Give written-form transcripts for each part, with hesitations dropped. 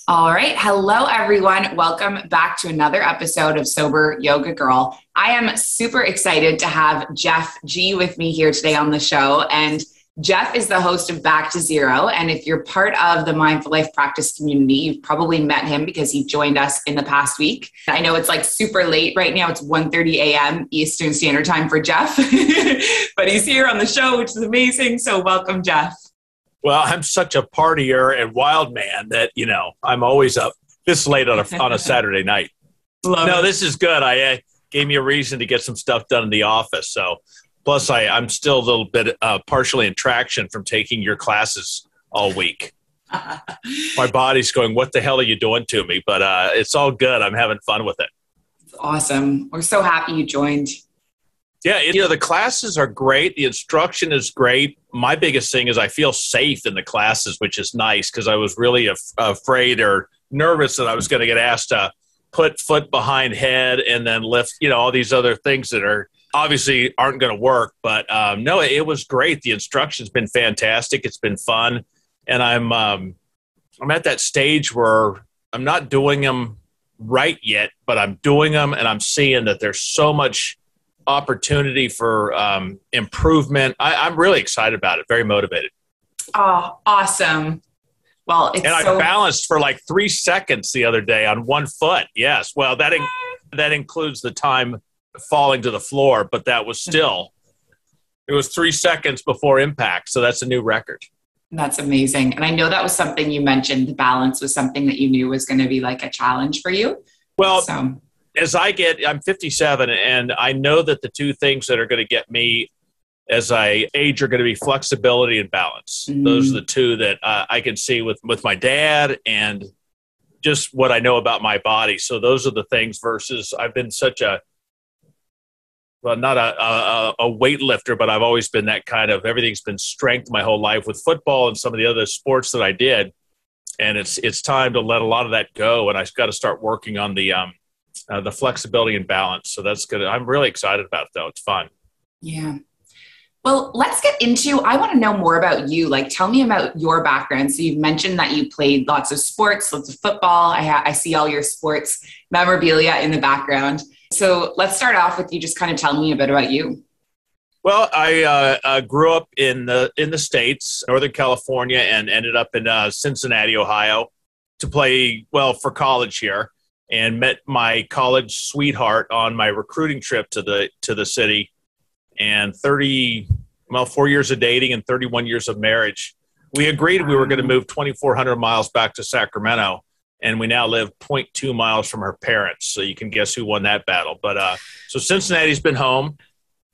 All right. Hello, everyone. Welcome back to another episode of Sober Yoga Girl. I am super excited to have Jeff G with me here today on the show. And Jeff is the host of Back to Zero. And if you're part of the Mindful Life Practice community, you've probably met him because he joined us in the past week. I know it's like super late right now. It's 1:30 a.m. Eastern Standard Time for Jeff, but he's here on the show, which is amazing. So welcome, Jeff. Well, I'm such a partier and wild man that, I'm always up this late on a Saturday night. This is good. I gave me a reason to get some stuff done in the office. So plus I'm still a little bit partially in traction from taking your classes all week. My body's going, what the hell are you doing to me? But it's all good. I'm having fun with it. Awesome. We're so happy you joined. Yeah, the classes are great. The instruction is great. My biggest thing is I feel safe in the classes, which is nice because I was really afraid or nervous that I was going to get asked to put foot behind head and then lift, all these other things that are obviously aren't going to work. But no, it was great. The instruction's been fantastic. It's been fun. And I'm at that stage where I'm not doing them right yet, but I'm doing them and I'm seeing that there's so much opportunity for improvement. I'm really excited about it. Very motivated. Oh, awesome. Well, I balanced for like 3 seconds the other day on one foot. Yes. Well, that includes the time falling to the floor, but that was still, it was 3 seconds before impact. So that's a new record. That's amazing. And I know that was something you mentioned. The balance was something that you knew was going to be like a challenge for you. Well, I'm 57, and I know that the two things that are going to get me as I age are going to be flexibility and balance. Mm. Those are the two that I can see with my dad and just what I know about my body. So those are the things versus I've been such not a weightlifter, but I've always been that kind of, everything's been strength my whole life with football and some of the other sports that I did. And it's time to let a lot of that go. And I've got to start working on the flexibility and balance. So that's good. I'm really excited about it, though. It's fun. Yeah. Well, let's get into, I want to know more about you. Like, tell me about your background. So you've mentioned that you played lots of sports, lots of football. I see all your sports memorabilia in the background. So let's start off with you just kind of telling me a bit about you. Well, I grew up in the States, Northern California, and ended up in Cincinnati, Ohio to play, for college here. And met my college sweetheart on my recruiting trip to the city, and 4 years of dating and 31 years of marriage. We agreed we were going to move 2,400 miles back to Sacramento, and we now live 0.2 miles from her parents. So you can guess who won that battle. But so Cincinnati's been home,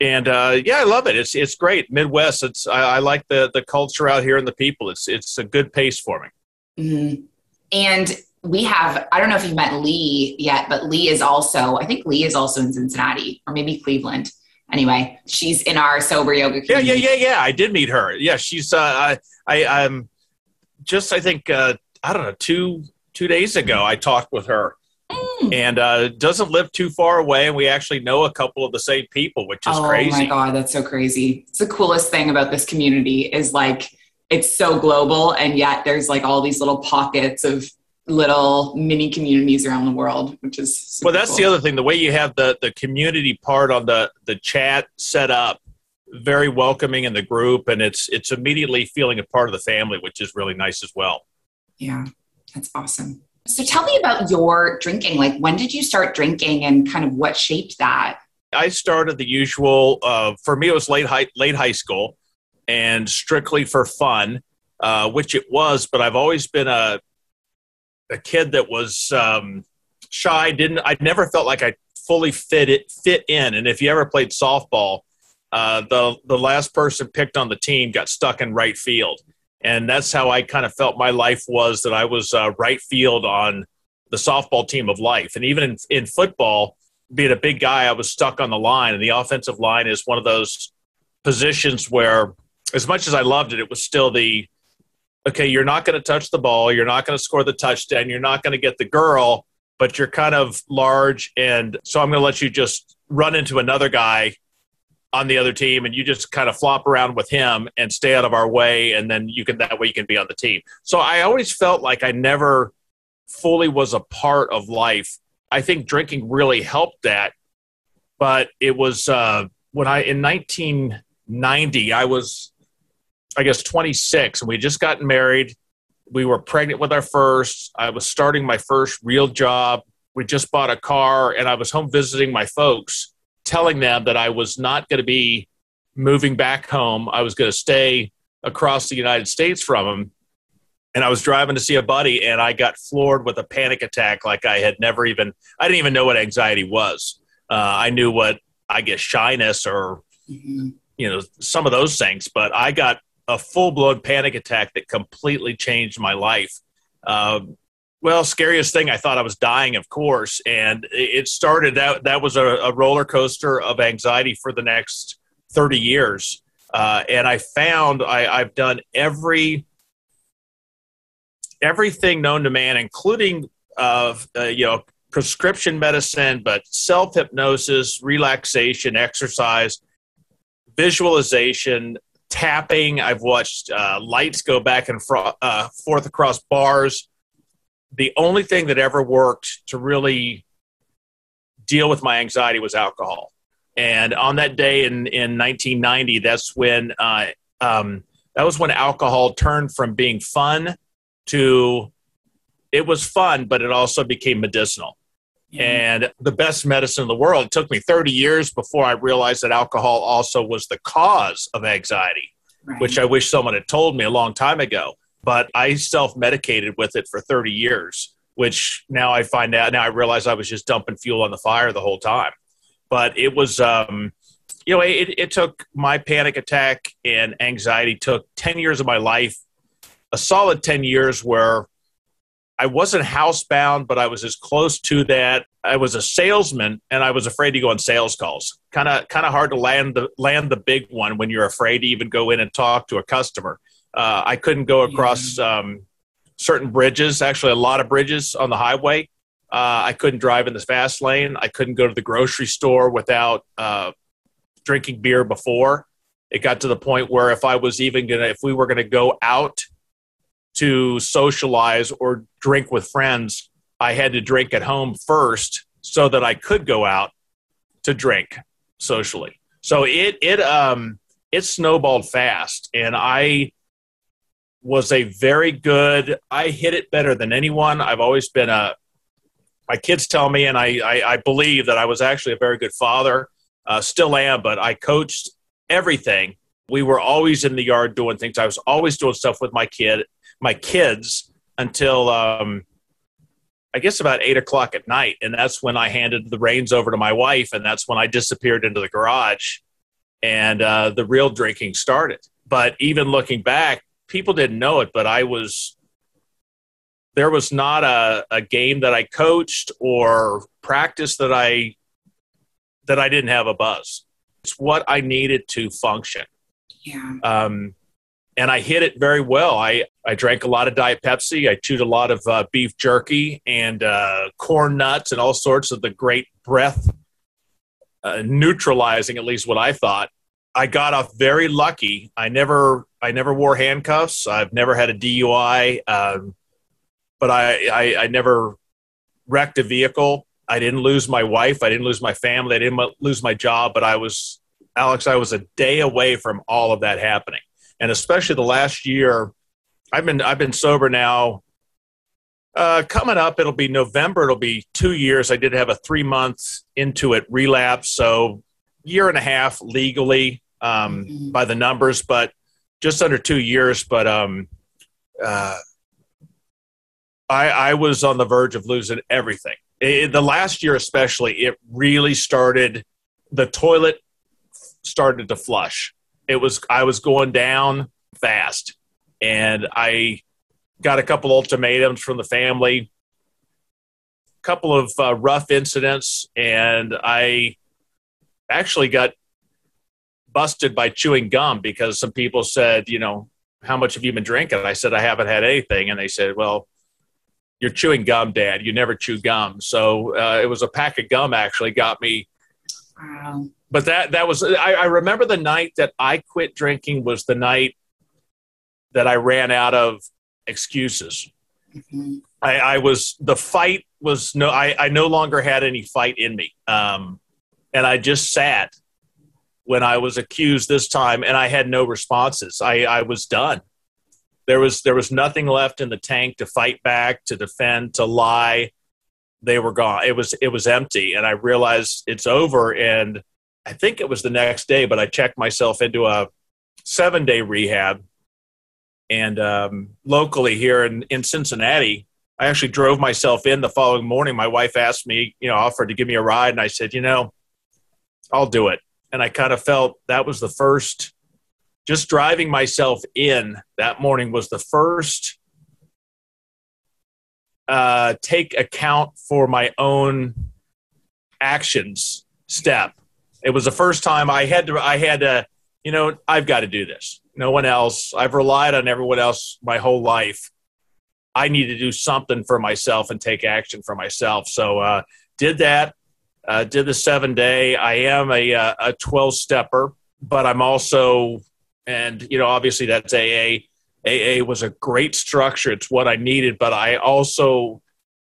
and I love it. It's great. Midwest. I like the culture out here and the people. It's a good pace for me. Mm-hmm. And we have, I don't know if you've met Lee yet, but Lee is also in Cincinnati or maybe Cleveland. Anyway, she's in our sober yoga community. Yeah. I did meet her. Yeah, she's, I'm just, I think, I don't know, two days ago, I talked with her and doesn't live too far away. And we actually know a couple of the same people, which is crazy. Oh my God, that's so crazy. It's the coolest thing about this community is like, it's so global. And yet there's like all these little pockets of little mini communities around the world, which is that's cool. The other thing, the way you have the community part on the chat set up, very welcoming in the group, and it's immediately feeling a part of the family, which is really nice as well. Yeah, that's awesome. So tell me about your drinking. Like, when did you start drinking and kind of what shaped that? I started the usual, for me it was late high school and strictly for fun, which it was, but I've always been a kid that was shy. I never felt like I fully fit in. And if you ever played softball, the last person picked on the team got stuck in right field. And that's how I kind of felt my life was, that I was right field on the softball team of life. And even in football, being a big guy, I was stuck on the line. And the offensive line is one of those positions where, as much as I loved it, it was still okay, you're not going to touch the ball. You're not going to score the touchdown. You're not going to get the girl, but you're kind of large. And so I'm going to let you just run into another guy on the other team, and you just kind of flop around with him and stay out of our way. And then that way you can be on the team. So I always felt like I never fully was a part of life. I think drinking really helped that. But it was in 1990, I was, I guess, 26, and we had just gotten married. We were pregnant with our first. I was starting my first real job. We just bought a car, and I was home visiting my folks, telling them that I was not going to be moving back home. I was going to stay across the United States from them. And I was driving to see a buddy, and I got floored with a panic attack like I didn't even know what anxiety was. I knew what, I guess, shyness or, some of those things, but I got a full-blown panic attack that completely changed my life. Scariest thing, I thought I was dying, of course. And it started out, that was a roller coaster of anxiety for the next 30 years. And I found I've done everything known to man, including, prescription medicine, but self-hypnosis, relaxation, exercise, visualization, tapping. I've watched lights go back and forth across bars. The only thing that ever worked to really deal with my anxiety was alcohol. And on that day in 1990, that's when that was when alcohol turned from being fun to, it was fun, but it also became medicinal. And the best medicine in the world. It took me 30 years before I realized that alcohol also was the cause of anxiety, which I wish someone had told me a long time ago. But I self-medicated with it for 30 years, which now I find out, now I realize I was just dumping fuel on the fire the whole time. But it was, it took, my panic attack and anxiety took 10 years of my life, a solid 10 years where I wasn't housebound, but I was as close to that. I was a salesman, and I was afraid to go on sales calls. Kind of hard to land the big one when you're afraid to even go in and talk to a customer. I couldn't go across certain bridges, actually a lot of bridges on the highway. I couldn't drive in the fast lane. I couldn't go to the grocery store without drinking beer before. It got to the point where if we were gonna go out to socialize or drink with friends, I had to drink at home first so that I could go out to drink socially. So it snowballed fast, and I was I hit it better than anyone. I've always been my kids tell me, and I believe that I was actually a very good father, still am, but I coached everything. We were always in the yard doing things. I was always doing stuff with my kids until I guess about 8 o'clock at night. And that's when I handed the reins over to my wife. And that's when I disappeared into the garage and the real drinking started. But even looking back, people didn't know it, but there was not a game that I coached or practiced that I didn't have a buzz. It's what I needed to function. Yeah. And I hit it very well. I drank a lot of Diet Pepsi. I chewed a lot of beef jerky and corn nuts and all sorts of the great breath neutralizing, at least what I thought. I got off very lucky. I never wore handcuffs. I've never had a DUI, but I never wrecked a vehicle. I didn't lose my wife. I didn't lose my family. I didn't lose my job. But I was a day away from all of that happening. And especially the last year, I've been sober now. Coming up, it'll be November. It'll be 2 years. I did have a 3 months into it relapse, so year and a half legally by the numbers, but just under 2 years. But I was on the verge of losing everything. The last year, especially, it really started. The toilet started to flush. I was going down fast, and I got a couple ultimatums from the family, a couple of rough incidents, and I actually got busted by chewing gum because some people said, how much have you been drinking? I said, I haven't had anything. And they said, well, you're chewing gum, Dad. You never chew gum. So it was a pack of gum actually got me. Wow. But that was, I remember the night that I quit drinking was the night that I ran out of excuses. The fight was I no longer had any fight in me. And I just sat when I was accused this time, and I had no responses. I was done. There was nothing left in the tank to fight back, to defend, to lie. They were gone. It was empty. And I realized it's over. And I think it was the next day, but I checked myself into a 7-day rehab. And locally here in Cincinnati, I actually drove myself in the following morning. My wife asked me, offered to give me a ride. And I said, I'll do it. And I kind of felt that was the first, just driving myself in that morning was the first take account for my own actions step. It was the first time I had to, I've got to do this. No one else. I've relied on everyone else my whole life. I need to do something for myself and take action for myself. So did that, did the 7-day. I am a 12-stepper, but I'm also, and, obviously that's AA. AA was a great structure. It's what I needed, but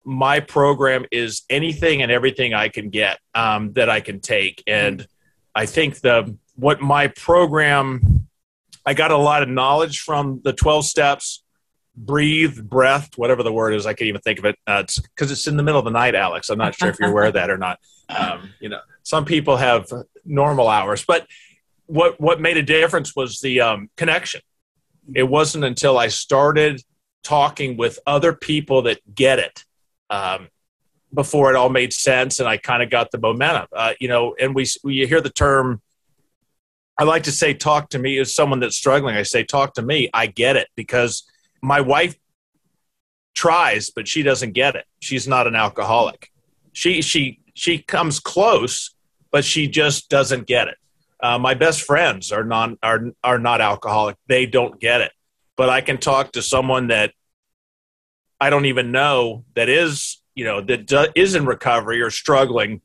my program is anything and everything I can get that I can take. And I think what my program, I got a lot of knowledge from the 12 steps, breath, whatever the word is. I can't even think of it. It's because it's in the middle of the night, Alex. I'm not sure if you're aware of that or not. Some people have normal hours, but what made a difference was the connection. It wasn't until I started talking with other people that get it before it all made sense, and I kind of got the momentum. And we hear the term, I like to say, talk to me as someone that's struggling. I say, talk to me. I get it, because my wife tries, but she doesn't get it. She's not an alcoholic. She comes close, but she just doesn't get it. My best friends are not alcoholic. They don't get it. But I can talk to someone that I don't even know that is in recovery or struggling,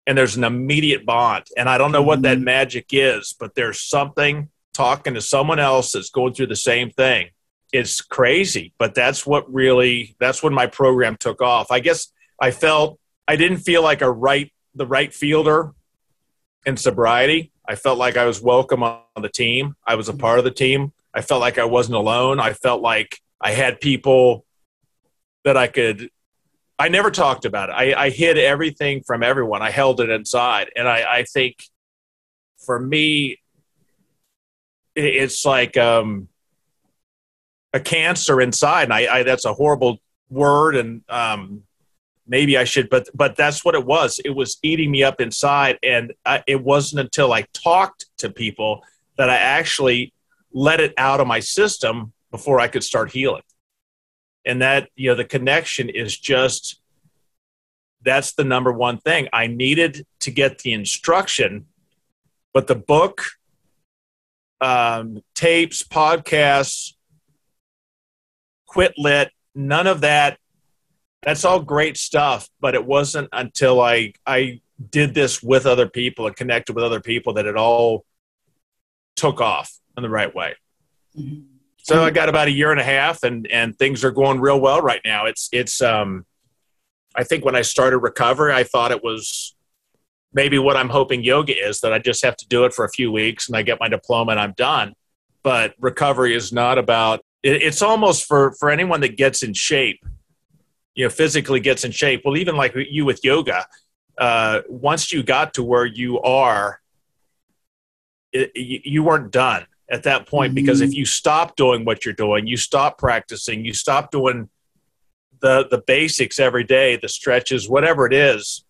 and there's an immediate bond. And I don't know what that magic is, but there's something talking to someone else that's going through the same thing. It's crazy, but that's when my program took off. I guess I didn't feel like the right fielder in sobriety. I felt like I was welcome on the team. I was a part of the team. I felt like I wasn't alone. I felt like I had people that I never talked about it. I hid everything from everyone. I held it inside. And I think for me, it's like a cancer inside. And that's a horrible word. And maybe I should, but that's what it was. It was eating me up inside. And it wasn't until I talked to people that I actually let it out of my system before I could start healing. And that, the connection is just, that's the number one thing. I needed to get the instruction, but the book, tapes, podcasts, Quit Lit, none of that. That's all great stuff, but it wasn't until I did this with other people and connected with other people that it all took off in the right way. Mm-hmm. So I got about 1.5 years and things are going real well right now. It's I think when I started recovery, I thought it was maybe what I'm hoping yoga is, that I just have to do it for a few weeks and I get my diploma and I'm done. But recovery is not about, it's almost for anyone that gets in shape, physically gets in shape. Well, even like you with yoga, once you got to where you are, you weren't done at that point, because if you stop doing what you're doing, you stop practicing, you stop doing the basics every day, the stretches, whatever it is,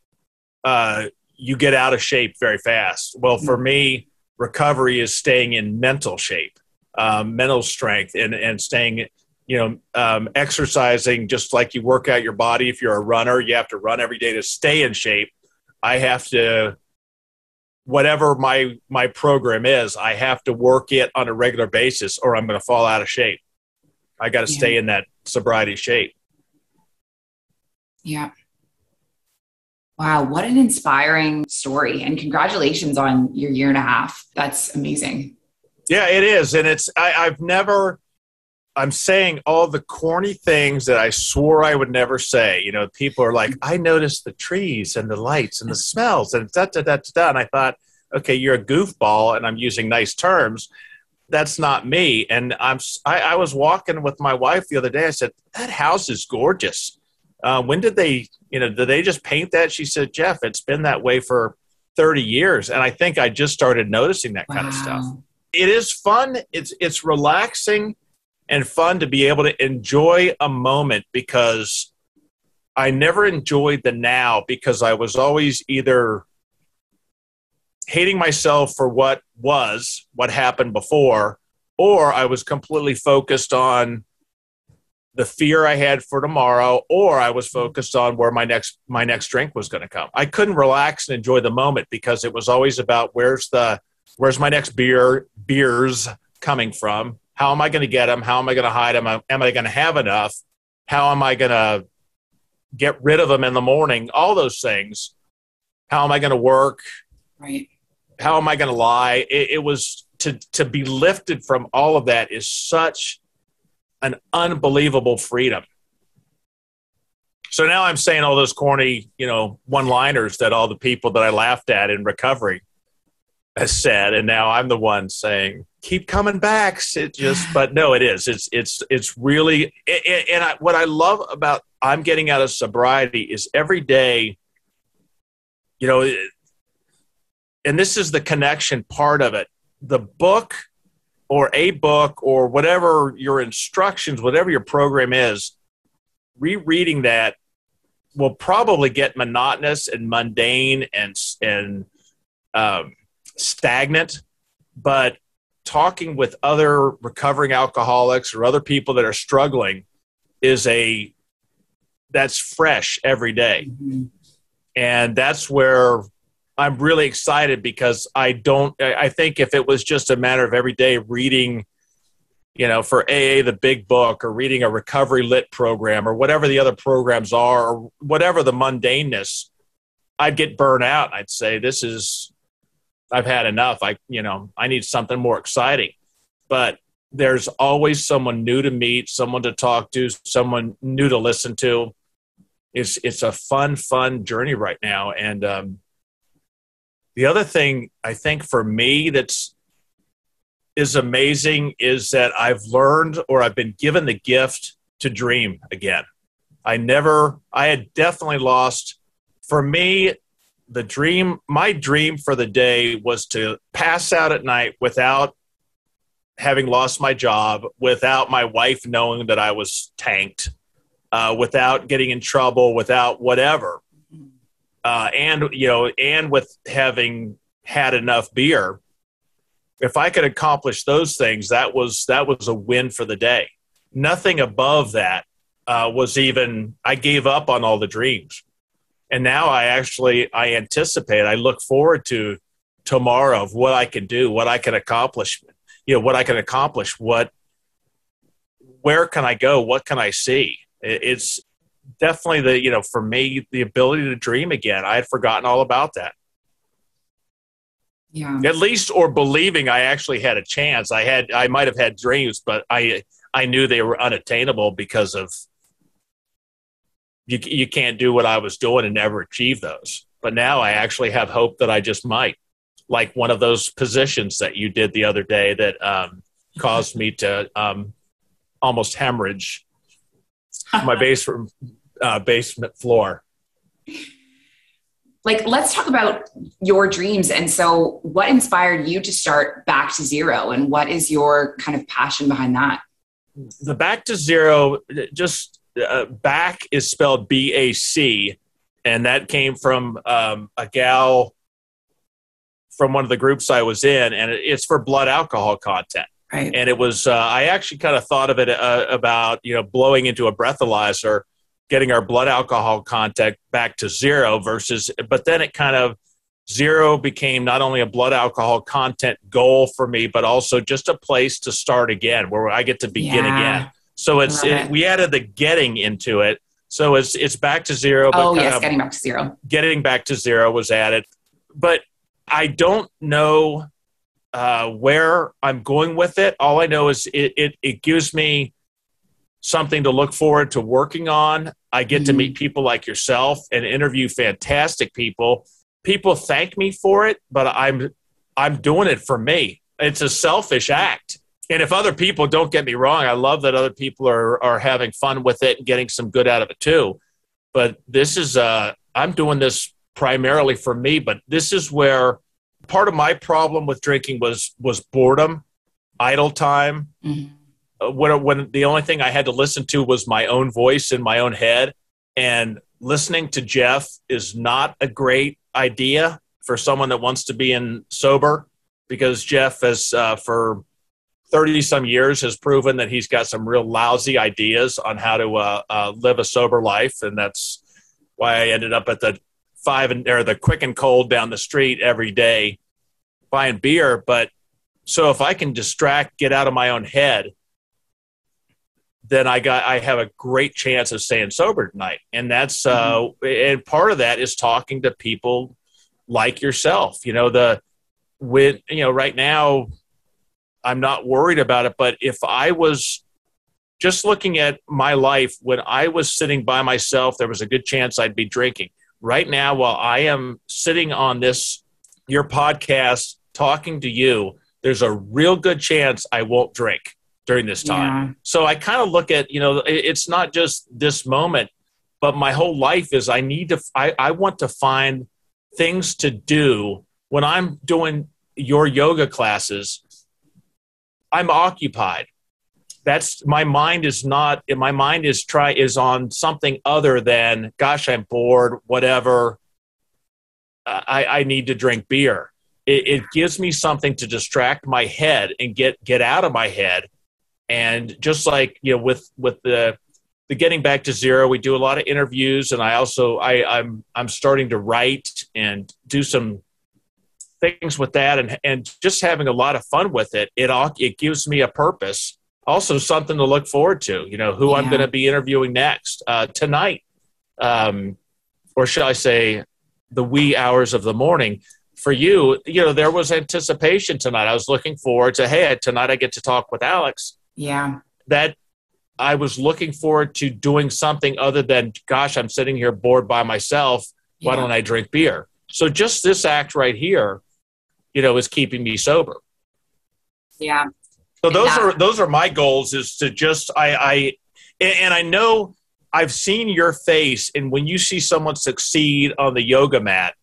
you get out of shape very fast. Well, for me, recovery is staying in mental shape, mental strength, and staying, exercising. Just like you work out your body. If you're a runner, you have to run every day to stay in shape. I have to, whatever my program is, I have to work it on a regular basis or I'm going to fall out of shape. I got to stay in that sobriety shape. Yeah. Wow. What an inspiring story, and congratulations on your 1.5 years. That's amazing. Yeah, it is. And I've never, I'm saying all the corny things that I swore I would never say. You know, people are like, I noticed the trees and the lights and the smells and da, da, da, da, da. And I thought, okay, you're a goofball and I'm using nice terms. That's not me. And I was walking with my wife the other day. I said, that house is gorgeous. When did they just paint that? She said, Jeff, it's been that way for 30 years. And I think I just started noticing that kind of stuff. It is fun. It's relaxing and fun to be able to enjoy a moment, because I never enjoyed the now, because I was always either hating myself for what happened before, or I was completely focused on the fear I had for tomorrow, or I was focused on where my next drink was going to come. I couldn't relax and enjoy the moment, because it was always about where's my next beers coming from? How am I going to get them? How am I going to hide them? Am I going to have enough? How am I going to get rid of them in the morning? All those things. How am I going to work? Right. How am I going to lie? It was to be lifted from all of that is such an unbelievable freedom. So now I'm saying all those corny, one-liners that all the people that I laughed at in recovery has said, and now I'm the one saying, keep coming back. But no, it is. It's really, what I love about I'm getting out of sobriety is every day, and this is the connection part of it. The book or a book or whatever your instructions, whatever your program is, rereading that will probably get monotonous and mundane and stagnant, but talking with other recovering alcoholics or other people that are struggling that's fresh every day. Mm-hmm. And that's where I'm really excited, because I think if it was just a matter of every day reading, for AA, the big book, or reading a recovery lit program or whatever the other programs are, or whatever the mundaneness, I'd get burnt out. I'd say, I've had enough. I need something more exciting. But there's always someone new to meet, someone to talk to, someone new to listen to. It's a fun journey right now. And the other thing I think for me is amazing is that I've learned, or I've been given the gift to dream again. I had definitely lost, for me, my dream for the day was to pass out at night without having lost my job, without my wife knowing that I was tanked, without getting in trouble, without whatever. And with having had enough beer. If I could accomplish those things, that was a win for the day. Nothing above that I gave up on all the dreams. And now I look forward to tomorrow of what I can do, what I can accomplish, where can I go? What can I see? It's definitely for me, the ability to dream again. I had forgotten all about that. Yeah. At least, or believing I actually had a chance. I might have had dreams, but I knew they were unattainable because of, you can't do what I was doing and never achieve those. But now I actually have hope that I just might, like one of those positions that you did the other day that caused me to almost hemorrhage my basement floor. Let's talk about your dreams. And so what inspired you to start Back to Zero, and what is your kind of passion behind that? The Back to Zero, Bac is spelled BAC, and that came from a gal from one of the groups I was in, and it's for blood alcohol content. Right. And it was, I actually kind of thought of it about, blowing into a breathalyzer, getting our blood alcohol content back to zero but then it kind of, zero became not only a blood alcohol content goal for me, but also just a place to start again, where I get to begin again. So we added the getting into it. So it's back to zero. But getting back to zero. Getting back to zero was added. But I don't know where I'm going with it. All I know is it gives me something to look forward to working on. I get to meet people like yourself and interview fantastic people. People thank me for it, but I'm doing it for me. It's a selfish act. And if other people, don't get me wrong, I love that other people are having fun with it and getting some good out of it too. But this is, I'm doing this primarily for me, but this is where part of my problem with drinking was boredom, idle time. When the only thing I had to listen to was my own voice in my own head. And listening to Jeff is not a great idea for someone that wants to be in sober, because Jeff has, for 30 some years, has proven that he's got some real lousy ideas on how to live a sober life. And that's why I ended up at the the Quick and Cold down the street every day buying beer. But so if I can get out of my own head, then I have a great chance of staying sober tonight. And that's, and part of that is talking to people like yourself. Right now I'm not worried about it, but if I was just looking at my life when I was sitting by myself, there was a good chance I'd be drinking. Right now, while I am sitting on your podcast, talking to you, there's a real good chance I won't drink during this time. Yeah. So I kind of look at, it's not just this moment, but my whole life is I want to find things to do. When I'm doing your yoga classes, I'm occupied. My mind is on something other than, gosh, I'm bored, whatever. I need to drink beer. It gives me something to distract my head and get out of my head. And just like, with the Getting Back to Zero, we do a lot of interviews, and I'm starting to write and do some things with that, and just having a lot of fun with it. It gives me a purpose, also something to look forward to. Who I'm going to be interviewing next tonight, or shall I say, the wee hours of the morning. For you, there was anticipation tonight. I was looking forward to, hey, tonight I get to talk with Alex. Yeah. That I was looking forward to doing something other than, gosh, I'm sitting here bored by myself. Why don't I drink beer? So just this act right here, is keeping me sober. Yeah. So those are my goals, is to just, and I know I've seen your face, and when you see someone succeed on the yoga mat,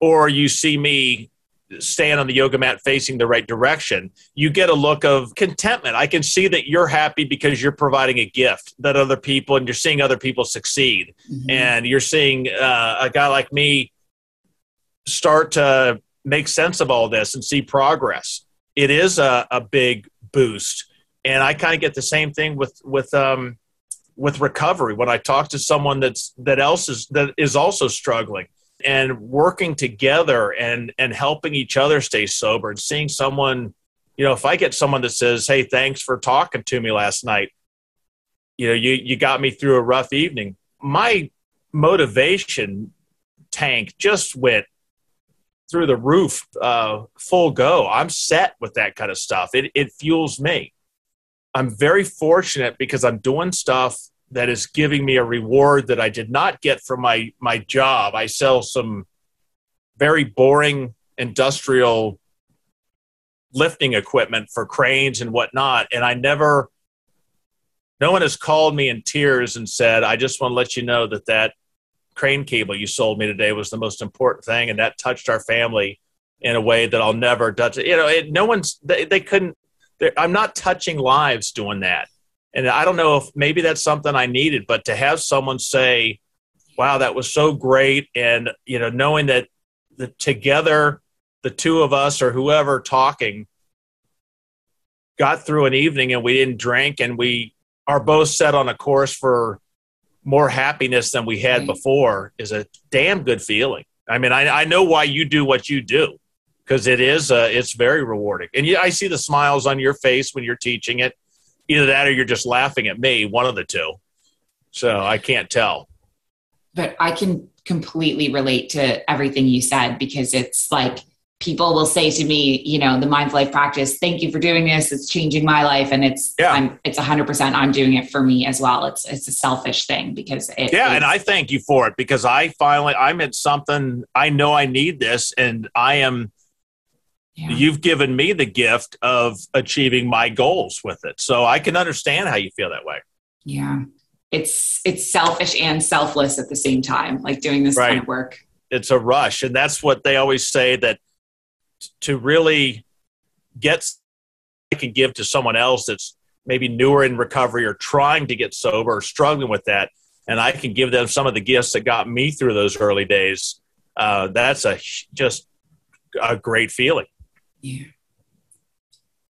or you see me stand on the yoga mat facing the right direction, you get a look of contentment. I can see that you're happy because you're providing a gift that other people, and you're seeing other people succeed. And you're seeing a guy like me start to make sense of all this and see progress. It is a big boost. And I kind of get the same thing with recovery. When I talk to someone that is also struggling, and working together and helping each other stay sober, and seeing someone, if I get someone that says, hey, thanks for talking to me last night, you got me through a rough evening, my motivation tank just went through the roof, full go. I'm set with that kind of stuff. It fuels me. I'm very fortunate because I'm doing stuff that is giving me a reward that I did not get from my job. I sell some very boring industrial lifting equipment for cranes and whatnot. And no one has called me in tears and said, I just want to let you know that crane cable you sold me today was the most important thing. And that touched our family in a way that I'll never touch. I'm not touching lives doing that. And I don't know if maybe that's something I needed, but to have someone say, wow, that was so great. And, knowing that together, the two of us or whoever talking got through an evening and we didn't drink, and we are both set on a course for more happiness than we had before, is a damn good feeling. I mean, I know why you do what you do, because it's very rewarding. And I see the smiles on your face when you're teaching it. Either that or you're just laughing at me, one of the two. So I can't tell. But I can completely relate to everything you said, because it's like people will say to me, the mindful life practice, thank you for doing this. It's changing my life. And it's 100%, I'm doing it for me as well. It's a selfish thing because and I thank you for it because I'm at something, I know I need this and you've given me the gift of achieving my goals with it. So I can understand how you feel that way. Yeah. It's selfish and selfless at the same time, like doing this kind of work. It's a rush. And that's what they always say, that to really get, I can give to someone else that's maybe newer in recovery or trying to get sober or struggling with that. And I can give them some of the gifts that got me through those early days. That's just a great feeling. Yeah.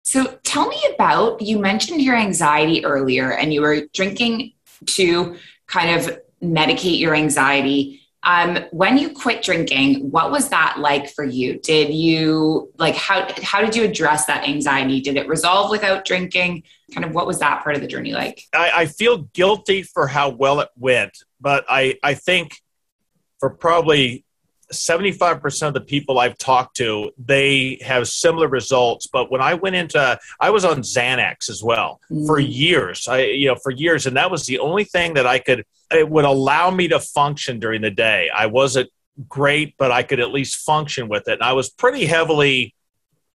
So tell me about, you mentioned your anxiety earlier and you were drinking to kind of medicate your anxiety. When you quit drinking, what was that like for you? Did you how did you address that anxiety? Did it resolve without drinking? Kind of what was that part of the journey like? I feel guilty for how well it went, but I think for probably 75% of the people I've talked to, they have similar results. But when I went I was on Xanax as well for years. For years, and that was the only thing that it would allow me to function during the day. I wasn't great, but I could at least function with it. And I was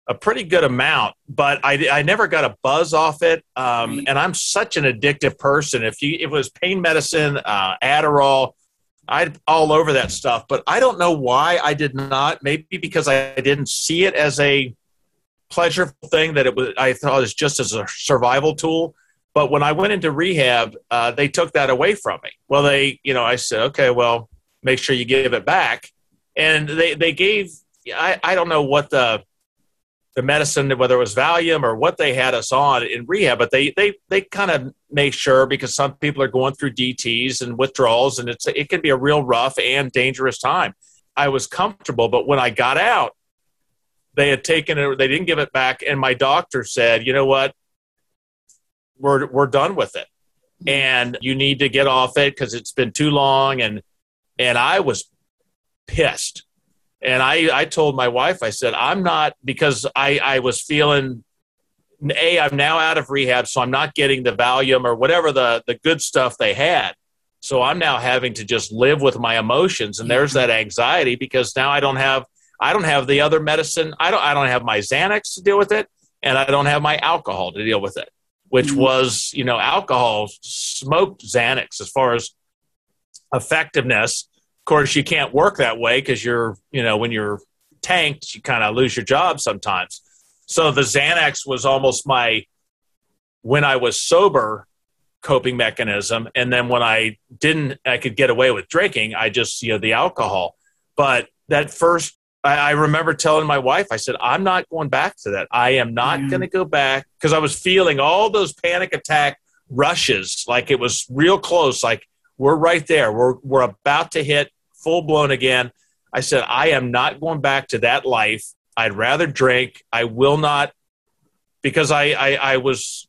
a pretty good amount, but I never got a buzz off it. And I'm such an addictive person. If it was pain medicine, Adderall, I'd all over that stuff, but I don't know why I did not. Maybe because I didn't see it as a pleasurable thing, that I thought it was just as a survival tool. But when I went into rehab, they took that away from me. Well, I said, okay, well, make sure you give it back. And they gave, I don't know what the medicine, whether it was Valium or what they had us on in rehab, but they kind of make sure, because some people are going through DTs and withdrawals, and it can be a real rough and dangerous time. I was comfortable, but when I got out, they had taken it, they didn't give it back. And my doctor said, you know what, we're done with it. And you need to get off it because it's been too long. And I was pissed. And I told my wife, I said, I'm not, because I was feeling, I'm now out of rehab, so I'm not getting the Valium or whatever the good stuff they had. So I'm now having to just live with my emotions. And there's that anxiety because now I don't have the other medicine. I don't have my Xanax to deal with it. And I don't have my alcohol to deal with it, which was, alcohol smoked Xanax as far as effectiveness. Of course, you can't work that way because when you're tanked, you kind of lose your job sometimes. So the Xanax was almost when I was sober, coping mechanism. And then when I could get away with drinking, I just, the alcohol. But that first, I remember telling my wife, I said, I'm not going back to that. I am not going to go back, because I was feeling all those panic attack rushes, like it was real close, like we're right there. We're about to hit full blown again. I said, I am not going back to that life. I'd rather drink. I will not, because I was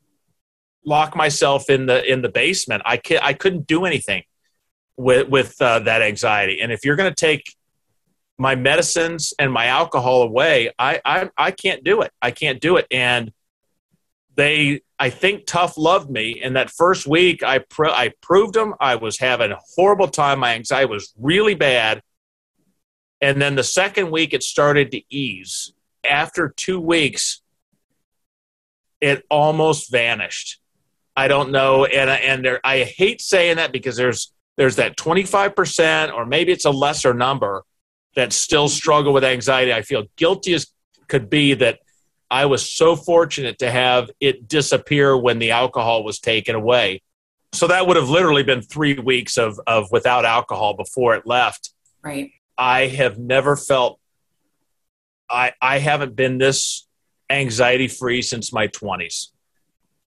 lock myself in the basement. I couldn't do anything with that anxiety. And if you're going to take my medicines and my alcohol away, I can't do it. I can't do it. And I think tough loved me. And that first week, I proved them. I was having a horrible time. My anxiety was really bad. And then the second week, it started to ease. After 2 weeks, it almost vanished. I don't know. And I hate saying that, because there's that 25%, or maybe it's a lesser number, that still struggle with anxiety. I feel guilty as could be that I was so fortunate to have it disappear when the alcohol was taken away. So that would have literally been 3 weeks of without alcohol before it left. Right. I have never felt, I haven't been this anxiety free since my 20s.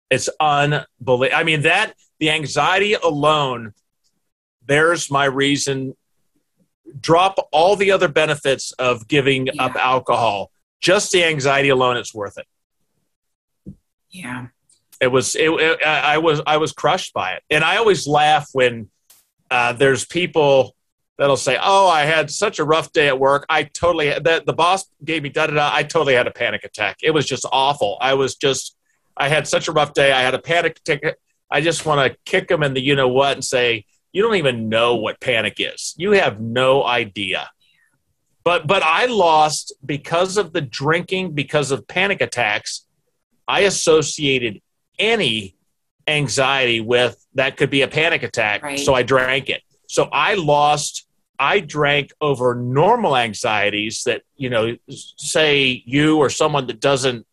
It's unbelievable. I mean, the anxiety alone, there's my reason. Drop all the other benefits of giving up alcohol. Just the anxiety alone, it's worth it. Yeah. I was crushed by it. And I always laugh when there's people that'll say, oh, I had such a rough day at work. The boss gave me da-da-da. I totally had a panic attack. It was just awful. I had such a rough day. I had a panic attack. I just want to kick them in the you-know-what and say, you don't even know what panic is. You have no idea. But I lost because of the drinking, because of panic attacks. I associated any anxiety with that could be a panic attack. Right. So I drank it. So I drank over normal anxieties that, say you or someone that doesn't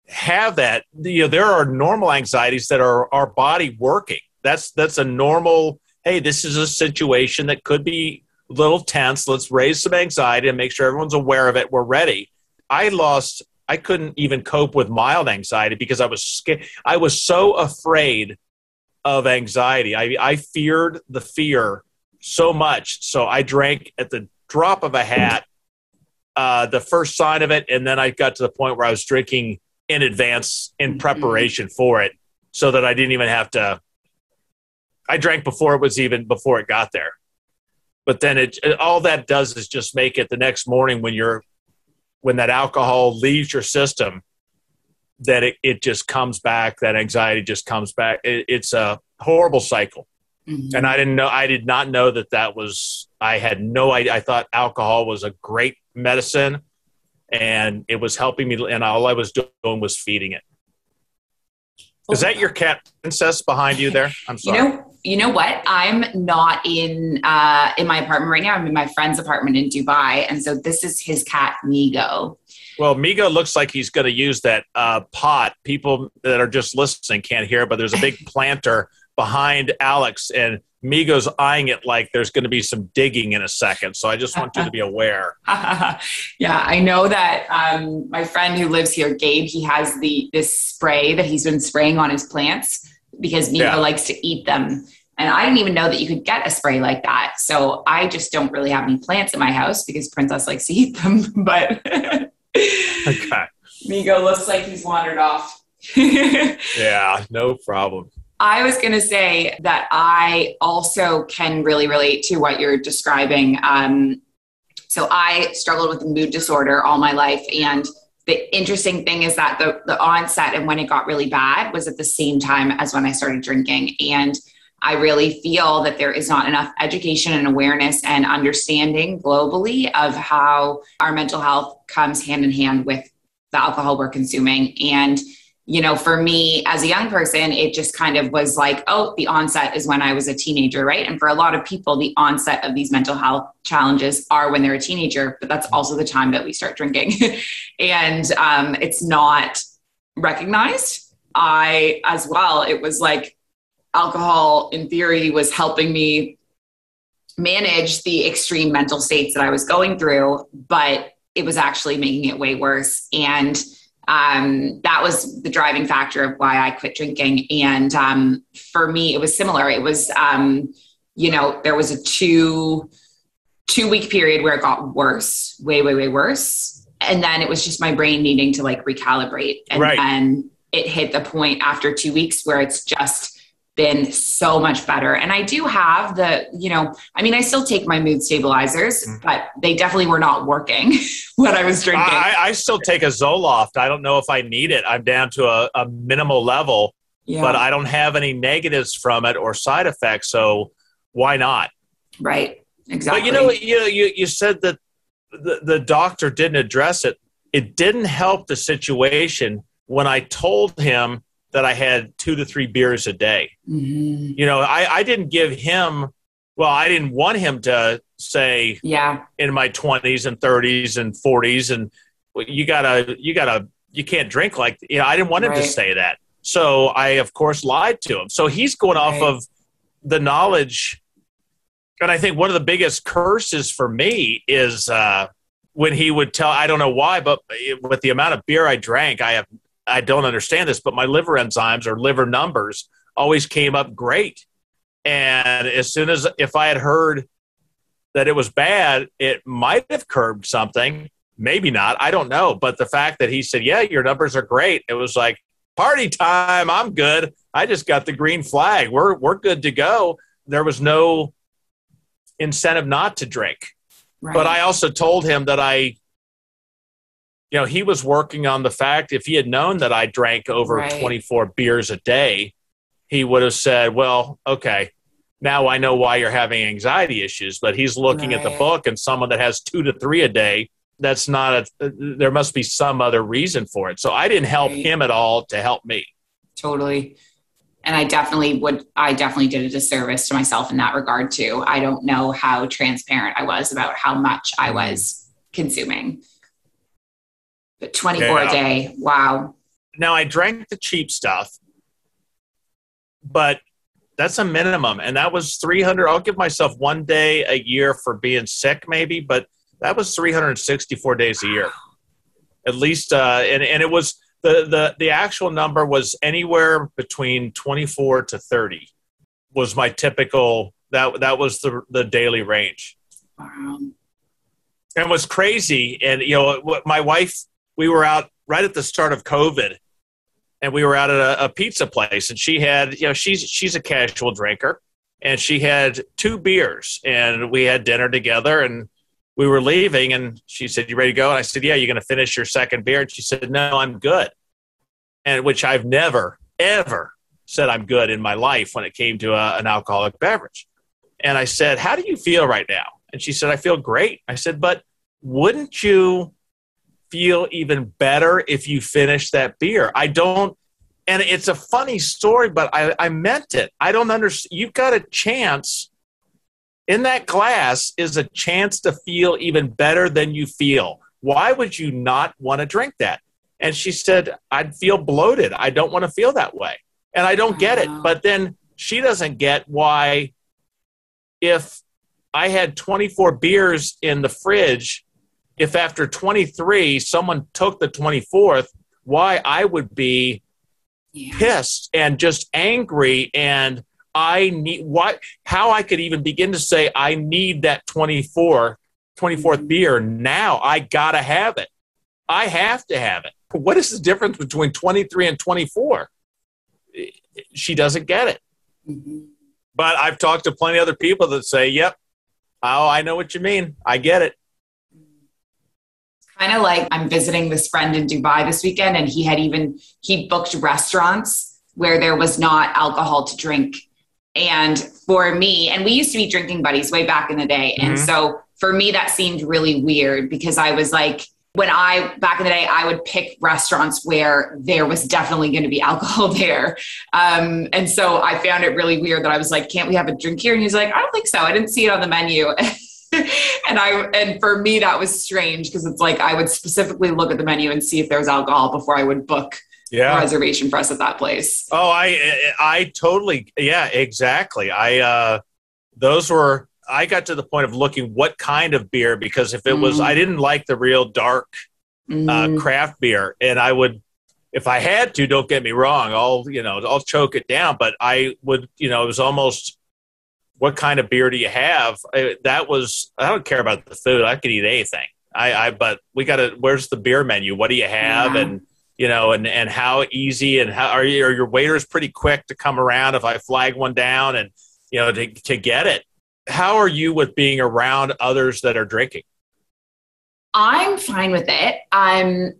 have that, there are normal anxieties that are our body working. That's a normal, hey, this is a situation that could be a little tense. Let's raise some anxiety and make sure everyone's aware of it. We're ready. I couldn't even cope with mild anxiety because I was scared. I was so afraid of anxiety. I feared the fear so much. So I drank at the drop of a hat, the first sign of it. And then I got to the point where I was drinking in advance in preparation for it so that I didn't even have to. I drank before it got there. But then all that does is just make it the next morning when that alcohol leaves your system, that it just comes back, that anxiety just comes back. It's a horrible cycle. Mm-hmm. And I did not know I had no idea. I thought alcohol was a great medicine and it was helping me. And all I was doing was feeding it. Is that your cat Princess behind you there? I'm sorry. You know what? I'm not in my apartment right now. I'm in my friend's apartment in Dubai. And so this is his cat, Migo. Well, Migo looks like he's going to use that pot. People that are just listening can't hear, but there's a big planter behind Alex, and Migo's eyeing it like there's going to be some digging in a second. So I just want you to be aware. Yeah, I know that my friend who lives here, Gabe, he has this spray that he's been spraying on his plants because Migo likes to eat them. And I didn't even know that you could get a spray like that. So I just don't really have any plants in my house because Princess likes to eat them. But okay. Migo looks like he's wandered off. Yeah, no problem. I was going to say that I also can really relate to what you're describing. So I struggled with mood disorder all my life. And the interesting thing is that the onset and when it got really bad was at the same time as when I started drinking. And I really feel that there is not enough education and awareness and understanding globally of how our mental health comes hand in hand with the alcohol we're consuming. And for me as a young person, it just kind of was like, oh, the onset is when I was a teenager, right? And for a lot of people, the onset of these mental health challenges are when they're a teenager, but that's also the time that we start drinking. And it's not recognized. It was like alcohol, in theory, was helping me manage the extreme mental states that I was going through, but it was actually making it way worse. And that was the driving factor of why I quit drinking. And for me, it was similar. It was, there was a two-week period where it got worse, way, way, way worse. And then it was just my brain needing to recalibrate. And then it hit the point after 2 weeks where it's just been so much better. And I do have I still take my mood stabilizers, but they definitely were not working when I was drinking. I still take a Zoloft. I don't know if I need it. I'm down to a minimal level, but I don't have any negatives from it or side effects. So why not? Right. Exactly. But you said that the doctor didn't address it. It didn't help the situation when I told him that I had 2 to 3 beers a day. Mm-hmm. I didn't give him, I didn't want him to say in my 20s and 30s and 40s and you can't drink I didn't want him to say that. So I, of course, lied to him. So he's going off of the knowledge. And I think one of the biggest curses for me is when he would tell, I don't know why, but with the amount of beer I drank, I don't understand this, but my liver enzymes or liver numbers always came up great. And as soon as if I had heard that it was bad, it might have curbed something. Maybe not. I don't know. But the fact that he said, yeah, your numbers are great. It was like party time. I'm good. I just got the green flag. We're good to go. There was no incentive not to drink. Right. But I also told him that he was working on the fact if he had known that I drank over 24 beers a day, he would have said, well, okay, now I know why you're having anxiety issues. But he's looking at the book, and someone that has 2 to 3 a day, there must be some other reason for it. So I didn't help him at all to help me. Totally. And I definitely did a disservice to myself in that regard too. I don't know how transparent I was about how much I was consuming. But 24 a day, wow. Now I drank the cheap stuff, but that's a minimum. And that was 300. I'll give myself 1 day a year for being sick maybe, but that was 364 days a year. At least, and it was, the actual number was anywhere between 24 to 30 was my typical, that was the daily range. Wow. And it was crazy. And, my wife, we were out right at the start of COVID, and we were out at a pizza place, and she had, she's a casual drinker, and she had 2 beers, and we had dinner together, and we were leaving, and she said, "You ready to go?" And I said, "Yeah, you're going to finish your second beer?" And she said, "No, I'm good." And which I've never, ever said I'm good in my life when it came to an alcoholic beverage. And I said, "How do you feel right now?" And she said, "I feel great." I said, "But wouldn't you feel even better if you finished that beer?" I don't, and it's a funny story, but I meant it. I don't understand. You've got a chance in that glass is a chance to feel even better than you feel. Why would you not want to drink that? And she said, "I'd feel bloated. I don't want to feel that way." And I don't get it. But then she doesn't get why, if I had 24 beers in the fridge, if after 23 someone took the 24th, why I would be pissed and just angry, and how I could even begin to say I need that 24th beer now. I gotta have it. I have to have it. What is the difference between 23 and 24? She doesn't get it. Mm-hmm. But I've talked to plenty of other people that say, "Yep, oh, I know what you mean. I get it." Kind of like I'm visiting this friend in Dubai this weekend, and he booked restaurants where there was not alcohol to drink. And for me, and we used to be drinking buddies way back in the day. Mm-hmm. And so for me, that seemed really weird, because I was like, back in the day, I would pick restaurants where there was definitely going to be alcohol there. And so I found it really weird that I was like, "Can't we have a drink here?" And he's like, "I don't think so. I didn't see it on the menu." And for me, that was strange, because it's like I would specifically look at the menu and see if there was alcohol before I would book a reservation for us at that place. Oh, I totally, exactly. I got to the point of looking what kind of beer, because if it was, I didn't like the real dark craft beer, and I would, if I had to, don't get me wrong, I'll choke it down, but I would, it was almost, what kind of beer do you have? I don't care about the food. I could eat anything. But we where's the beer menu? What do you have? Yeah. And how easy, and how are your waiters pretty quick to come around if I flag one down, and, to get it. How are you with being around others that are drinking? I'm fine with it. I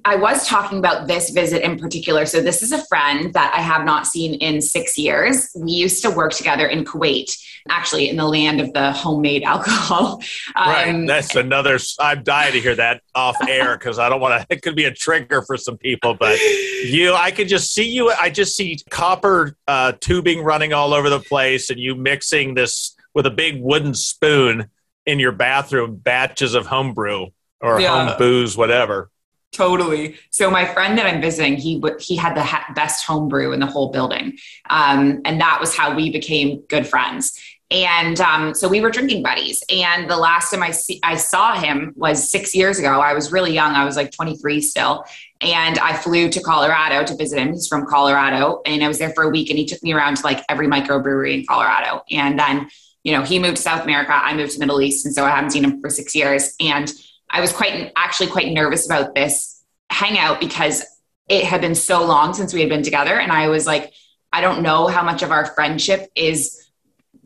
was talking about this visit in particular. So this is a friend that I have not seen in 6 years. We used to work together in Kuwait, actually in the land of the homemade alcohol. Right. That's another, I'm dying to hear that off air, because I don't want to, it could be a trigger for some people, but I could just see you. I just see copper tubing running all over the place, and you mixing this with a big wooden spoon in your bathroom, batches of homebrew or home booze, whatever. Totally. So my friend that I'm visiting, he had the best homebrew in the whole building. And that was how we became good friends. And so we were drinking buddies. And the last time I saw him was 6 years ago. I was really young. I was like 23 still. And I flew to Colorado to visit him. He's from Colorado. And I was there for a week, and he took me around to like every microbrewery in Colorado. And then he moved to South America. I moved to Middle East. And so I haven't seen him for 6 years. And I was actually quite nervous about this hangout, because it had been so long since we had been together. And I was like, I don't know how much of our friendship is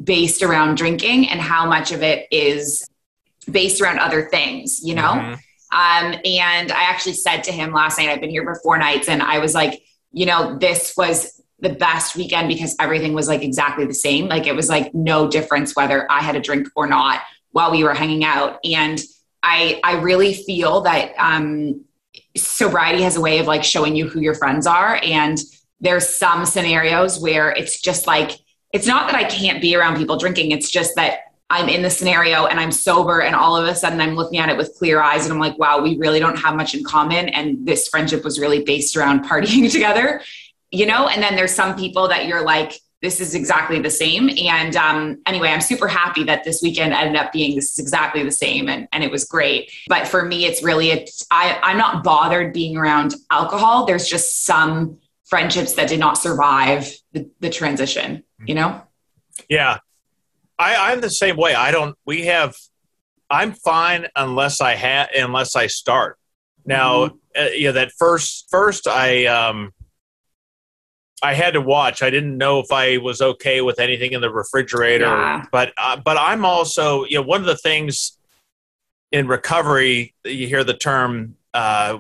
based around drinking and how much of it is based around other things, you know? Mm-hmm. And I actually said to him last night, I've been here for 4 nights, and I was like, you know, this was the best weekend because everything was like exactly the same. Like it was like no difference whether I had a drink or not while we were hanging out. And I really feel that sobriety has a way of like showing you who your friends are. And there's some scenarios where it's just like, it's not that I can't be around people drinking. It's just that I'm in the scenario and I'm sober, and all of a sudden I'm looking at it with clear eyes and I'm like, wow, we really don't have much in common. And this friendship was really based around partying together, you know? And then there's some people that you're like, this is exactly the same. And anyway, I'm super happy that this weekend ended up being this is exactly the same. And it was great. But for me, it's really, I'm not bothered being around alcohol. There's just some friendships that did not survive the transition, you know? Yeah. I'm the same way. I'm fine unless I start. Now, that first I had to watch. I didn't know if I was okay with anything in the refrigerator, but I'm also, one of the things in recovery, you hear the term,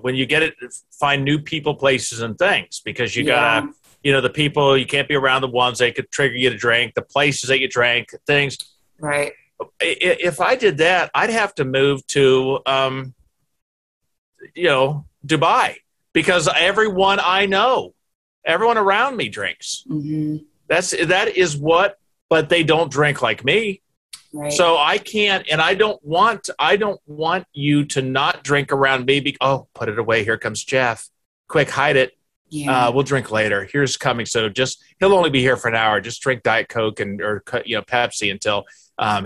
when you get it, find new people, places, and things, because you gotta, the people, you can't be around the ones that could trigger you to drink, the places that you drank, things. Right. If I did that, I'd have to move to, Dubai, because everyone I know, everyone around me drinks. Mm-hmm. That is what, but they don't drink like me. Right. So I can't, and I don't want you to not drink around me. Put it away. Here comes Jeff. Quick, hide it. Yeah. We'll drink later. Here's coming. So he'll only be here for an hour. Just drink Diet Coke or Pepsi until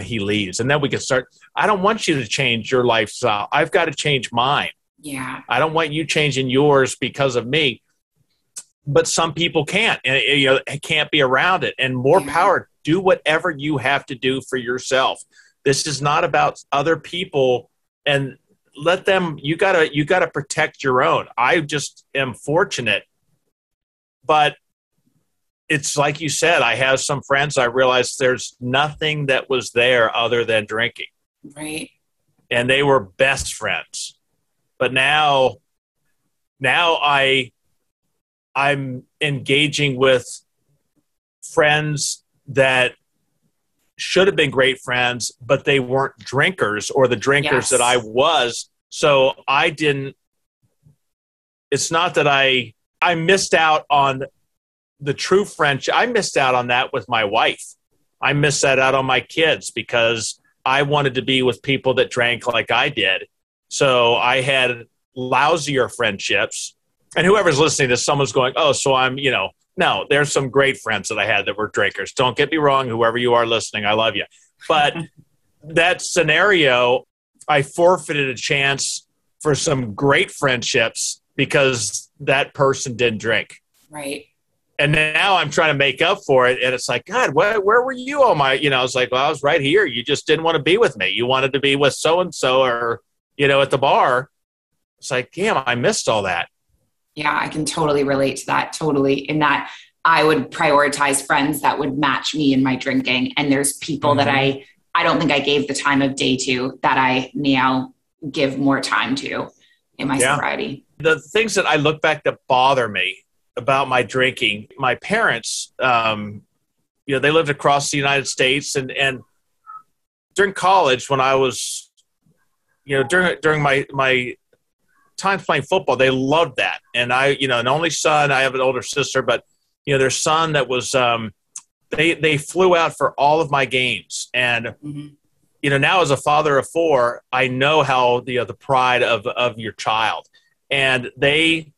he leaves. And then we can start. I don't want you to change your lifestyle. I've got to change mine. Yeah. I don't want you changing yours because of me. But some people can't, and it can't be around it. And more power. Do whatever you have to do for yourself. This is not about other people, and let them. You gotta protect your own. I just am fortunate, but it's like you said. I have some friends. I realized there's nothing that was there other than drinking. Right. And they were best friends. But now I'm engaging with friends that should have been great friends, but they weren't drinkers or the drinkers that I was. So I didn't, it's not that I missed out on the true friendship. I missed out on that with my wife. I missed that out on my kids because I wanted to be with people that drank like I did. So I had lousier friendships, and whoever's listening to someone's going, oh, so I'm, no, there's some great friends that I had that were drinkers. Don't get me wrong, whoever you are listening, I love you. But that scenario, I forfeited a chance for some great friendships because that person didn't drink. Right. And now I'm trying to make up for it. And it's like, God, where were you all my, I was like, well, I was right here. You just didn't want to be with me. You wanted to be with so-and-so or, at the bar. It's like, damn, I missed all that. Yeah, I can totally relate to that. Totally. In that I would prioritize friends that would match me in my drinking. And there's people that I don't think I gave the time of day to that I now give more time to in my sobriety. The things that I look back that bother me about my drinking, my parents, they lived across the United States, and during college when I was, during my time playing football, they loved that. And I, an only son, I have an older sister, but their son that was, they flew out for all of my games. And, now as a father of 4, I know how the pride of your child, and they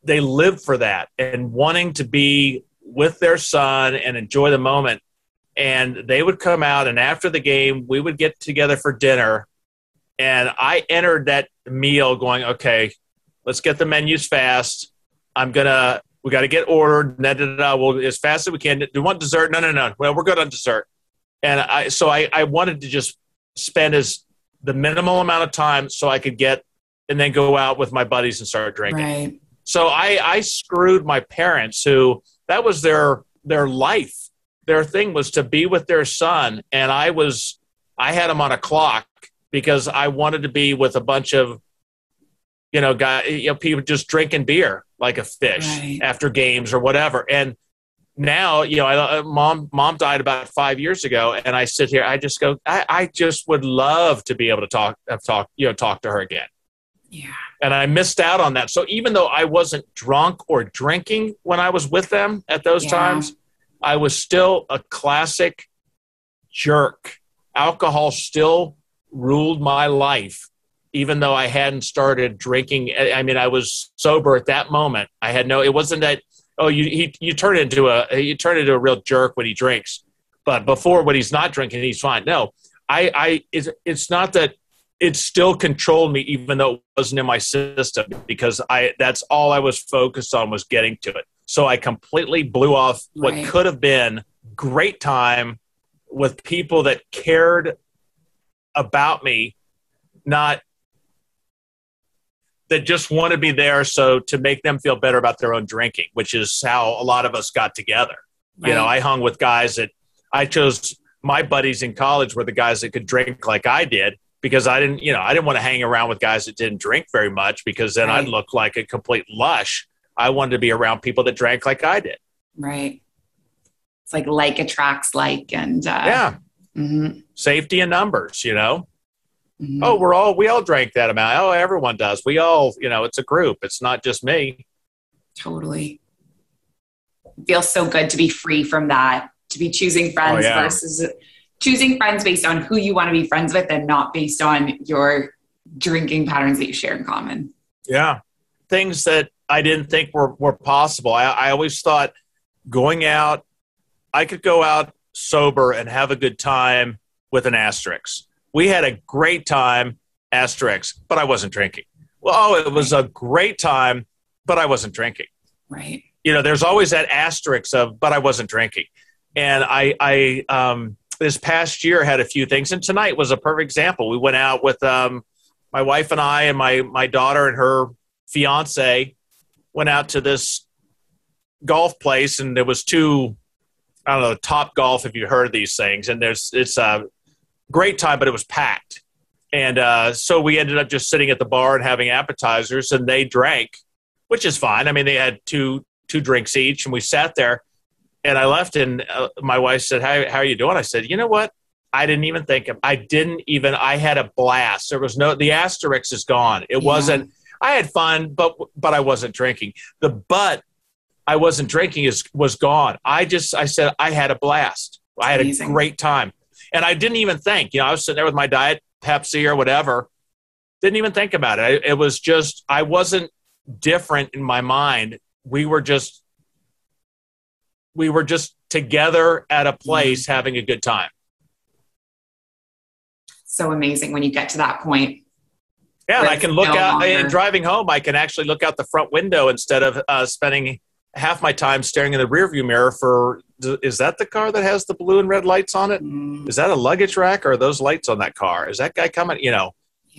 live for that and wanting to be with their son and enjoy the moment. And they would come out, and after the game, we would get together for dinner. And I entered that meal going, okay, let's get the menus fast. We got to get ordered. We'll, as fast as we can. Do you want dessert? No. Well, we're good on dessert. And I wanted to just spend the minimal amount of time so I could get, and then go out with my buddies and start drinking. Right. So I screwed my parents, who that was their life. their thing was to be with their son. And I had him on a clock because I wanted to be with a bunch of, people just drinking beer like a fish after games or whatever. And now, mom died about 5 years ago, and I sit here, I just go, I just would love to be able to talk to her again. Yeah. And I missed out on that. So even though I wasn't drunk or drinking when I was with them at those times, I was still a classic jerk. Alcohol still ruled my life, even though I hadn't started drinking. I mean, I was sober at that moment. It wasn't that, you turn into a real jerk when he drinks, but before, when he's not drinking, he's fine. No, it's not that. It still controlled me, even though it wasn't in my system, because that's all I was focused on, was getting to it. So I completely blew off what could have been great time with people that cared about me, not that just wanted me there so to make them feel better about their own drinking, which is how a lot of us got together. Right. I hung with guys that I chose. My buddies in college were the guys that could drink like I did, because I didn't want to hang around with guys that didn't drink very much, because then I'd look like a complete lush. I wanted to be around people that drank like I did. Right. It's like attracts like, and safety in numbers, Mm-hmm. Oh, we all drank that amount. Oh, everyone does. We all, it's a group. It's not just me. Totally. It feels so good to be free from that, to be choosing friends versus choosing friends based on who you want to be friends with, and not based on your drinking patterns that you share in common. Yeah. Things that I didn't think were possible. I always thought going out, I could go out sober and have a good time with an asterisk. We had a great time, asterisk, but I wasn't drinking. Well, it was a great time, but I wasn't drinking. Right. There's always that asterisk of, but I wasn't drinking. And I this past year had a few things, and tonight was a perfect example. We went out with my wife and I, and my daughter and her fiance went out to this golf place, and there was two, I don't know, Top Golf, if you heard of these things, and it's a great time, but it was packed. And so we ended up just sitting at the bar and having appetizers, and they drank, which is fine. I mean, they had two drinks each, and we sat there. And I left, and my wife said, how are you doing? I said, you know what? I didn't even think of, I had a blast. There was the asterisk is gone. It wasn't, I had fun, but I wasn't drinking. But I wasn't drinking was gone. I said, I had a blast. I had a great time. And I didn't even think, I was sitting there with my Diet Pepsi or whatever. Didn't even think about it. It was just, I wasn't different in my mind. We were just together at a place having a good time. So amazing when you get to that point. Yeah, and I can look out, and driving home, I can actually look out the front window instead of spending half my time staring in the rearview mirror for, is that the car that has the blue and red lights on it? Is that a luggage rack, or are those lights on that car? Is that guy coming?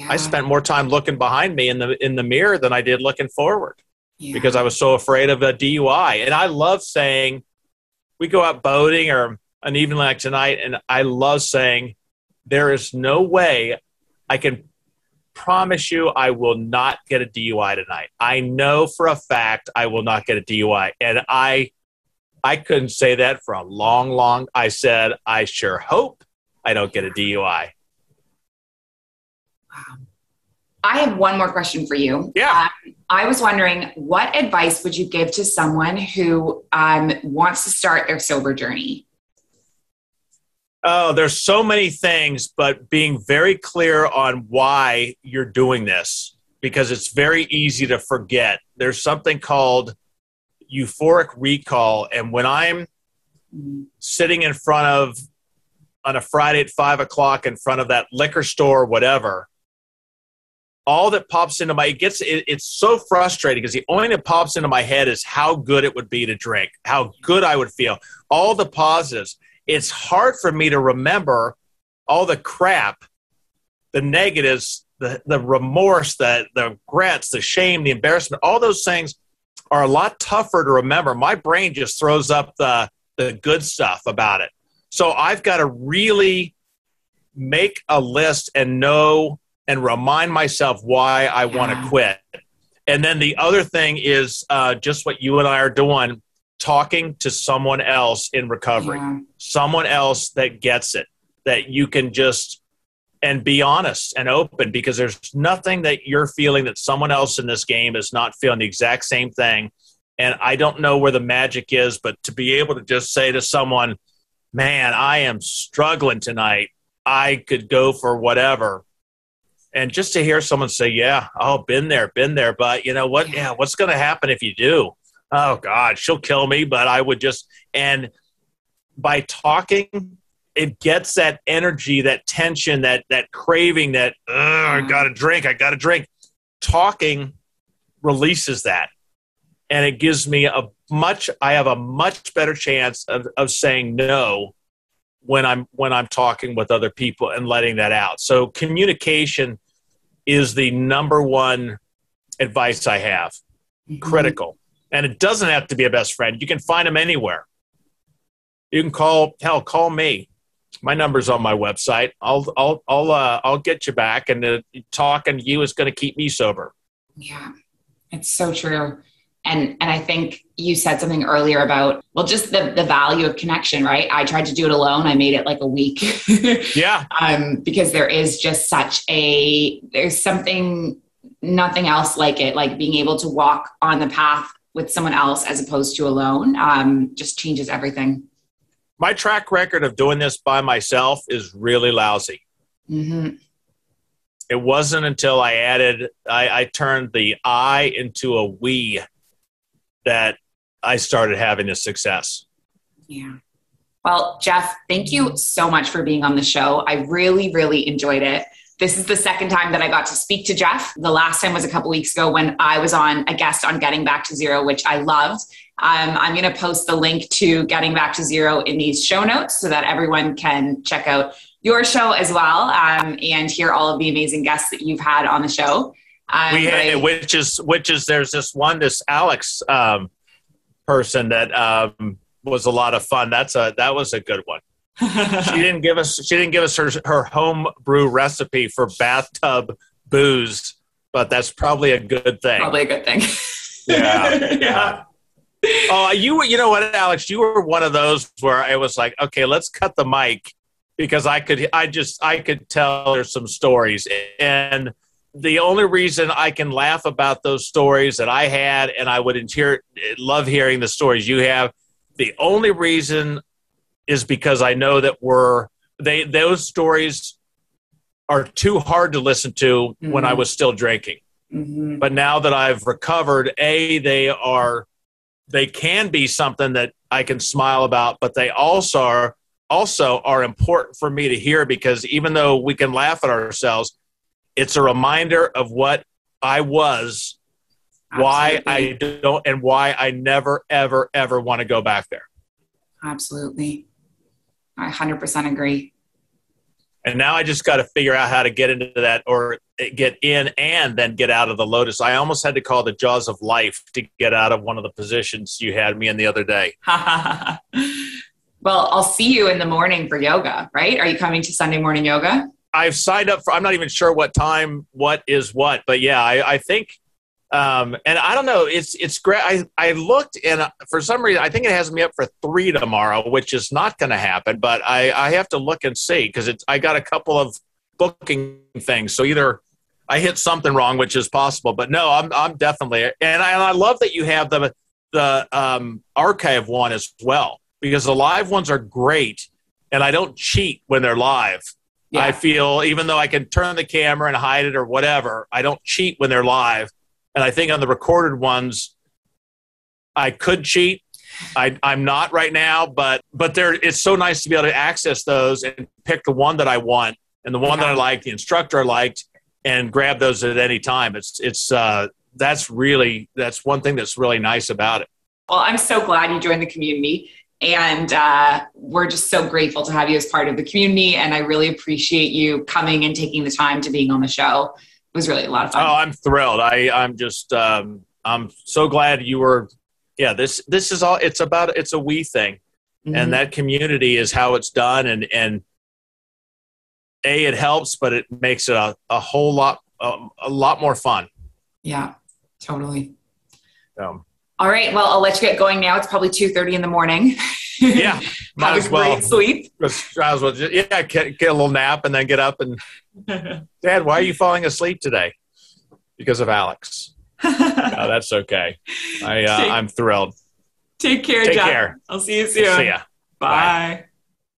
I spent more time looking behind me in the mirror than I did looking forward because I was so afraid of a DUI. And I love saying, we go out boating or an evening like tonight, and I love saying, there is no way, I can promise you I will not get a DUI tonight. I know for a fact I will not get a DUI. And I couldn't say that for a long, I said, I sure hope I don't get a DUI. Wow. I have one more question for you. Yeah. I was wondering, what advice would you give to someone who wants to start their sober journey? Oh, there's so many things, but being very clear on why you're doing this, because it's very easy to forget. There's something called euphoric recall. And when I'm sitting in front of, on a Friday at 5:00 in front of that liquor store, whatever, all that pops into it's so frustrating because the only thing that pops into my head is how good it would be to drink, how good I would feel, all the positives. It's hard for me to remember all the crap, the negatives, the remorse, the regrets, the shame, the embarrassment. All those things are a lot tougher to remember. My brain just throws up the the good stuff about it. So I've got to really make a list and know and remind myself why I want to quit. And then the other thing is just what you and I are doing, talking to someone else in recovery, someone else that gets it, that you can just and be honest and open, because there's nothing that you're feeling that someone else in this game is not feeling the exact same thing. And I don't know where the magic is, but to be able to just say to someone, man, I am struggling tonight. I could go for whatever. And just to hear someone say, yeah, oh, been there. But you know what? Yeah, what's going to happen if you do? Oh, God, she'll kill me. But I would just, and by talking, it gets that energy, that tension, that craving, that, I got to drink. Talking releases that. And it gives me I have a much better chance of saying no when I'm talking with other people and letting that out. So communication is the number one advice I have. Critical. And it doesn't have to be a best friend. You can find them anywhere. You can call me. My number's on my website. I'll get you back, and talking to you is going to keep me sober. Yeah, it's so true. And I think you said something earlier about, well, just the value of connection, right? I tried to do it alone. I made it like a week. Yeah. Because there is just there's nothing else like it, like being able to walk on the path with someone else as opposed to alone, just changes everything. My track record of doing this by myself is really lousy. Mm-hmm. It wasn't until I turned the I into a we that I started having this success. Yeah. Well, Jeff, thank you so much for being on the show. I really, really enjoyed it. This is the second time that I got to speak to Jeff. The last time was a couple weeks ago when I was a guest on Getting Back to Zero, which I loved. I'm going to post the link to Getting Back to Zero in these show notes so that everyone can check out your show as well, and hear all of the amazing guests that you've had on the show. Which is there's this Alex person that was a lot of fun. That was a good one. She didn't give us her home brew recipe for bathtub booze, but that's probably a good thing. Probably a good thing. Yeah. Yeah. Oh, you know what, Alex? You were one of those where I was like, okay, let's cut the mic, because I could tell there's some stories, and the only reason I can laugh about those stories that I had, and I would love hearing the stories you have. The only reason is because I know that those stories are too hard to listen to when I was still drinking. Mm-hmm. But now that I've recovered, they can be something that I can smile about, but they also are important for me to hear, because even though we can laugh at ourselves, it's a reminder of what I was, why I don't, and why I never, ever, ever want to go back there. Absolutely. I 100% agree. And now I just got to figure out how to get into that, or get in and then get out of the Lotus. I almost had to call the jaws of life to get out of one of the positions you had me in the other day. Well, I'll see you in the morning for yoga, right? Are you coming to Sunday morning yoga? I've signed up I'm not even sure what time, what is what, but yeah, I think, and I don't know, it's great. I looked, and for some reason, I think it has me up for 3 tomorrow, which is not going to happen, but I have to look and see, because I got a couple of booking things. So either I hit something wrong, which is possible, but no, I'm definitely, and I love that you have the archive one as well, because the live ones are great, and I don't cheat when they're live. Yeah. I feel, even though I can turn the camera and hide it or whatever, I don't cheat when they're live. And I think on the recorded ones, I could cheat. I'm not right now, but it's so nice to be able to access those and pick the one that I want, and the one that I liked, the instructor I liked, and grab those at any time. That's one thing that's really nice about it. Well, I'm so glad you joined the community. And we're just so grateful to have you as part of the community. And I really appreciate you coming and taking the time to being on the show. It was really a lot of fun. Oh, I'm thrilled. I'm just, I'm so glad you were, this is all, it's a we thing. And that community is how it's done. And it helps, but it makes it a whole lot, a lot more fun. Yeah, totally. All right. Well, I'll let you get going now. It's probably 2:30 in the morning. Yeah. Might Have as a well. great sleep. Get a little nap and then get up and Dad, why are you falling asleep today? Because of Alex. No, that's okay. I'm thrilled. Take care, Take Jeff. care. I'll see you soon. See ya. Bye.